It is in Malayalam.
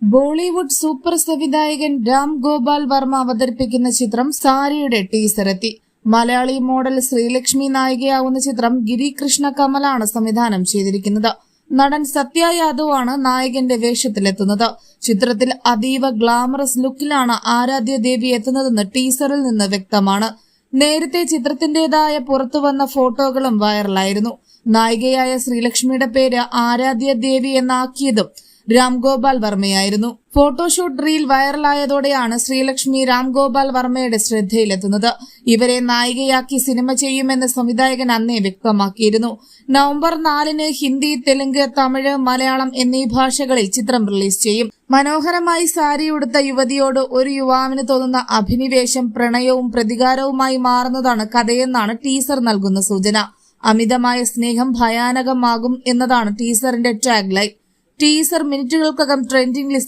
ബോളിവുഡ് സൂപ്പർ സംവിധായകൻ രാം ഗോപാൽ വർമ്മ അവതരിപ്പിക്കുന്ന ചിത്രം സാരിയുടെ ടീസറെത്തി. മലയാളി മോഡൽ ശ്രീലക്ഷ്മി നായികയാവുന്ന ചിത്രം ഗിരികൃഷ്ണ കമലാണ് സംവിധാനം ചെയ്തിരിക്കുന്നത്. നടൻ സത്യ യാദവ് ആണ് നായകന്റെ വേഷത്തിലെത്തുന്നത്. ചിത്രത്തിൽ അതീവ ഗ്ലാമറസ് ലുക്കിലാണ് ആരാധ്യ ദേവി എത്തുന്നതെന്ന് ടീസറിൽ നിന്ന് വ്യക്തമാണ്. നേരത്തെ ചിത്രത്തിന്റേതായ പുറത്തുവന്ന ഫോട്ടോകളും വൈറലായിരുന്നു. നായികയായ ശ്രീലക്ഷ്മിയുടെ പേര് ആരാധ്യ ദേവി എന്നാക്കിയതും രാം ഗോപാൽ വർമ്മയായിരുന്നു. ഫോട്ടോഷൂട്ട് റീൽ വൈറലായതോടെയാണ് ശ്രീലക്ഷ്മി രാം ഗോപാൽ വർമ്മയുടെ ശ്രദ്ധയിലെത്തുന്നത്. ഇവരെ നായികയാക്കി സിനിമ ചെയ്യുമെന്ന് സംവിധായകൻ അന്നേ വ്യക്തമാക്കിയിരുന്നു. നവംബർ 4-ന് ഹിന്ദി, തെലുങ്ക്, തമിഴ്, മലയാളം എന്നീ ഭാഷകളിൽ ചിത്രം റിലീസ് ചെയ്യും. മനോഹരമായി സാരിയുടുത്ത യുവതിയോട് ഒരു യുവാവിന് തോന്നുന്ന അഭിനിവേശം പ്രണയവും പ്രതികാരവുമായി മാറുന്നതാണ് കഥയെന്നാണ് ടീസർ നൽകുന്ന സൂചന. അമിതമായ സ്നേഹം ഭയാനകമാകും എന്നതാണ് ടീസറിന്റെ ടാഗ് ലൈൻ. ടീസർ മിനിറ്റുകൾക്കകം ട്രെൻഡിംഗ് ലിസ്റ്റ്